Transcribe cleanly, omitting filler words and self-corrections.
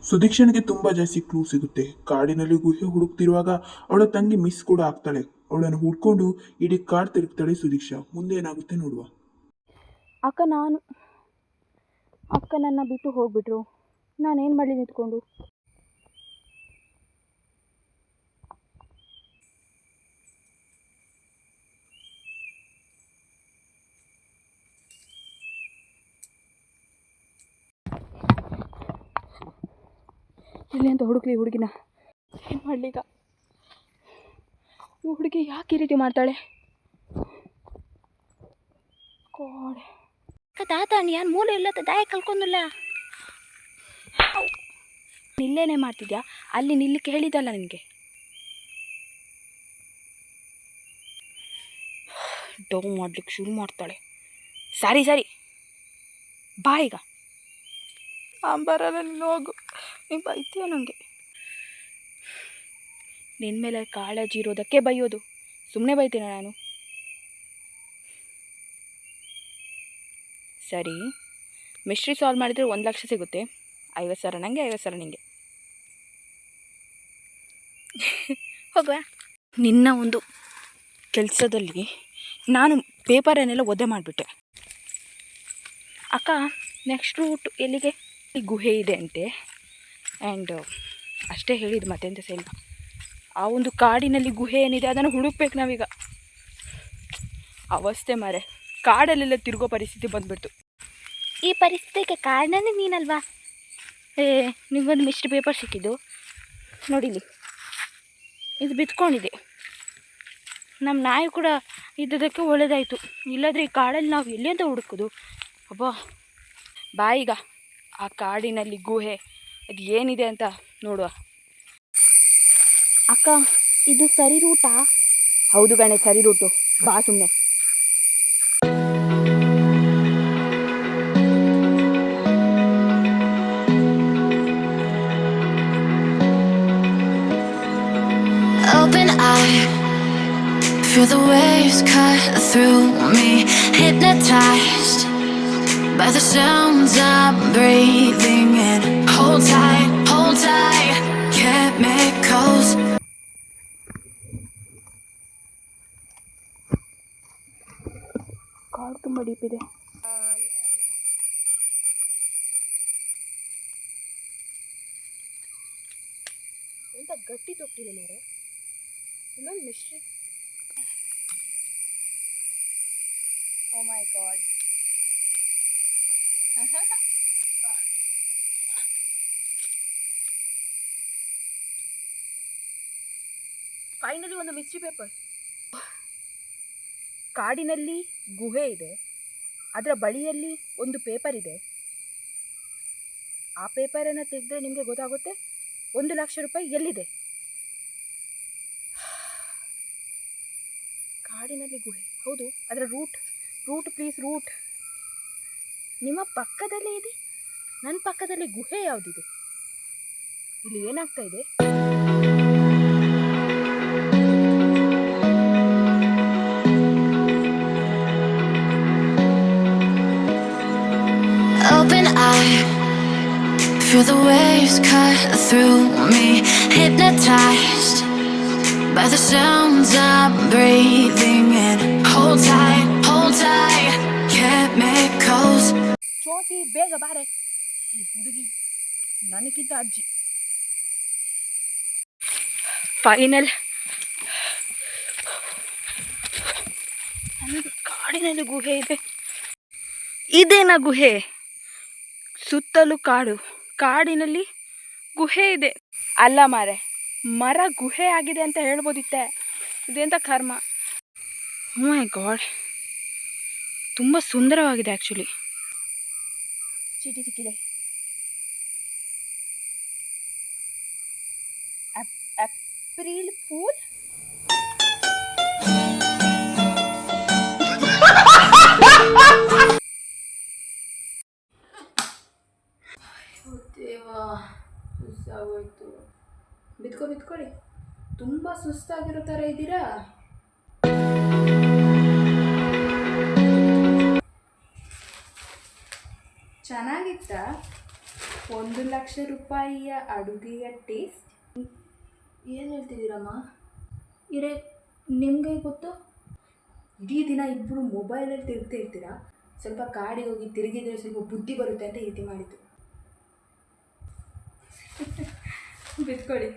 ಸುದೀಕ್ಷನಿಗೆ ತುಂಬಾ ಜಾಸ್ತಿ ಕ್ಲೂ ಸಿಗುತ್ತೆ. ಕಾಡಿನಲ್ಲಿ ಗುಹೆ ಹುಡುಕ್ತಿರುವಾಗ ಅವಳ ತಂಗಿ ಮಿಸ್ ಕೂಡ ಆಗ್ತಾಳೆ. ಅವಳನ್ನು ಹುಡ್ಕೊಂಡು ಇಡೀ ಕಾಡ್ ತಿರುಗ್ತಾಳೆ ಸುದೀಕ್ಷಾ. ಮುಂದೆ ಏನಾಗುತ್ತೆ ನೋಡುವ. ಅಕ್ಕ ನನ್ನ ಬಿಟ್ಟು ಹೋಗ್ಬಿಟ್ರು. ನಾನೇನು ಮಾಡಲಿ ನಿಂತ್ಕೊಂಡು? ಇಲ್ಲಿ ಅಂತ ಹುಡುಕ್ಲಿ ಹುಡುಗಿನ. ಏನು ಮಾಡಲೀಗ? ಈ ಹುಡುಗಿ ಯಾಕೆ ಈ ರೀತಿ ಮಾಡ್ತಾಳೆ? ಕೋಡೆ ತಾತ ಯಾರು ಮೂಲೆ ಇಲ್ಲ ದಾಯ ಕಲ್ಕೊಂಡಿಲ್ಲ. ಇಲ್ಲೇನೇ ಮಾಡ್ತಿದ್ಯಾ? ಅಲ್ಲಿ ನಿಲ್ಲಿಕ್ಕೆ ಹೇಳಿದಲ್ಲ ನಿನಗೆ. ಡೌ ಮಾಡ್ಲಿಕ್ಕೆ ಶುರು ಮಾಡ್ತಾಳೆ. ಸರಿ ಬಾ ಈಗ. ಬರಲ್ಲ, ನೀನು ಹೋಗು. ನೀನು ಬೈತೀಯ ನನಗೆ. ನಿನ್ನ ಮೇಲೆ ಕಾಳಜಿ ಇರೋದಕ್ಕೆ ಬೈಯೋದು. ಸುಮ್ಮನೆ ಬೈತೀನ ನಾನು? ಸರಿ, ಮಿಸ್ಟ್ರಿ ಸಾಲ್ವ್ ಮಾಡಿದರೆ 1 ಲಕ್ಷ ಸಿಗುತ್ತೆ. 50,000 ನನಗೆ, 50,000 ನಿನಗೆ. ಹೋಗುವ. ನಿನ್ನ ಒಂದು ಕೆಲಸದಲ್ಲಿ ನಾನು ಪೇಪರನ್ನೆಲ್ಲ ಒದ್ದೆ ಮಾಡಿಬಿಟ್ಟೆ. ಅಕ್ಕ, ನೆಕ್ಸ್ಟ್ ರೂಟ್ ಎಲ್ಲಿಗೆ? ಗುಹೆ ಇದೆ ಅಂತೆ. ಆ್ಯಂಡ್ ಅಷ್ಟೇ ಹೇಳಿದ್ದು, ಮತ್ತೆಂತ ಸಹ ಇಲ್ಲ. ಆ ಒಂದು ಕಾಡಿನಲ್ಲಿ ಗುಹೆ ಏನಿದೆ ಅದನ್ನು ಹುಡುಕ್ಬೇಕು ನಾವೀಗ. ಅವಸ್ಥೆ ಮಾರೆ, ಕಾಡಲ್ಲೆಲ್ಲ ತಿರುಗೋ ಪರಿಸ್ಥಿತಿ ಬಂದ್ಬಿಡ್ತು. ಈ ಪರಿಸ್ಥಿತಿಗೆ ಕಾರಣನೇ ನೀನಲ್ವಾ? ನಿಮಗೊಂದು ಮಿಸ್ಟ್ರಿ ಪೇಪರ್ ಸಿಕ್ಕಿದ್ದು ನೋಡಿಲಿ, ಇದು ಬಿತ್ಕೊಂಡಿದೆ. ನಮ್ಮ ನಾಯಿ ಕೂಡ ಇದ್ದದಕ್ಕೆ ಒಳ್ಳೆಯದಾಯಿತು. ಇಲ್ಲಾಂದರೆ ಈ ಕಾಡಲ್ಲಿ ನಾವು ಎಲ್ಲಿ ಅಂತ ಹುಡುಕೋದು? ಅಬ್ಬಾ, ಬಾಯಿಗ ಆ ಕಾಡಿನಲ್ಲಿ ಗುಹೆ ಅದು ಏನಿದೆ ಅಂತ ನೋಡುವ. ಅಕ್ಕ, ಇದು ಸರಿ ರೂಟಾ? ಹೌದು ಗಣೆ, ಸರಿ ರೂಟು. ಬಾ ಸುಮ್ಮನೆ. Open eye, feel the waves cut through me, hypnotized by the sounds I'm breathing in. Hold tight, chemicals. ಕಾಡು ತುಂಬ ಡೀಪ್ ಇದೆ. ಎಂತ ಗಟ್ಟಿ ತೊಟ್ಟಿದೆ ಮಾರೆ. ಇನ್ನೊಂದು ಮಿಸ್ಟ್ರಿ. ಓ ಮೈ ಗಾಡ್. ಫೈನಲಿ ಒಂದು ಮಿಸ್ಟ್ರಿ ಪೇಪರ್. ಕಾಡಿನಲ್ಲಿ ಗುಹೆ ಇದೆ, ಅದರ ಬಳಿಯಲ್ಲಿ ಒಂದು ಪೇಪರ್ ಇದೆ. ಆ ಪೇಪರನ್ನು ತೆಗೆದ್ರೆ ನಿಮಗೆ ಗೊತ್ತಾಗುತ್ತೆ 1 ಲಕ್ಷ ರೂಪಾಯಿ ಎಲ್ಲಿದೆ. ಕಾಡಿನಲ್ಲಿ ಗುಹೆ, ಹೌದು. ಅದರ ರೂಟ್ ಪ್ಲೀಸ್, ರೂಟ್. ನಿಮ್ಮ ಪಕ್ಕದಲ್ಲೇ ಇದೆ, ನನ್ನ ಪಕ್ಕದಲ್ಲಿ ಗುಹೆ ಯಾವುದಿದೆ? ಇಲ್ಲಿ ಏನಾಗ್ತಾ ಇದೆ? Open eye, feel the waves cut through me, hypnotized by the sounds I'm breathing in. Hold tight, chemicals. ಚೋಟಿ, ಬೇಗ ಬಾರೆ. ಈ ಹುಡುಗಿ ನನಗಿಂತ ಅಜ್ಜಿ. ಫೈನಲ್ ಕಾಡಿನಲ್ಲಿ ಗುಹೆ ಇದೆ. ಇದೇನಾ ಗುಹೆ? ಸುತ್ತಲೂ ಕಾಡಿನಲ್ಲಿ ಗುಹೆ ಇದೆ. ಅಲ್ಲ ಮಾರೆ, ಮರ ಗುಹೆ ಆಗಿದೆ ಅಂತ ಹೇಳ್ಬೋದಿತ್ತೆ. ಇದೆಂತ ಕರ್ಮ. ಓ ಮೈ ಗಾಡ್, ತುಂಬ ಸುಂದರವಾಗಿದೆ ಆ್ಯಕ್ಚುಲಿ. ಚೀಟಿ ಸಿಕ್ಕಿದೆ. April fool. ಸುಸ್ತಾಗೋಯ್ತು. ಬಿತ್ಕೊಳ್ಳಿ. ತುಂಬ ಸುಸ್ತಾಗಿರೋ ಥರ ಇದ್ದೀರಾ? ಚೆನ್ನಾಗಿತ್ತಾ? 1,00,000 ರೂಪಾಯಿಯ ಅಡುಗೆಯ ಟೇಸ್ಟ್. ಏನು ಹೇಳ್ತಿದ್ದೀರಮ್ಮ? ಇರೇ ನಿಮಗೆ ಗೊತ್ತು? ಇಡೀ ದಿನ ಇಬ್ಬರು ಮೊಬೈಲಲ್ಲಿ ತಿರುಗ್ತಾ ಇರ್ತೀರಾ. ಸ್ವಲ್ಪ ಕಾಡಿಗೆ ಹೋಗಿ ತಿರುಗಿದ್ರೆ ಸ್ವಲ್ಪ ಬುದ್ಧಿ ಬರುತ್ತೆ ಅಂತ ಈ ರೀತಿ ಮಾಡಿದ್ದು. ಬಿಟ್ಕೊಳ್ಳಿ.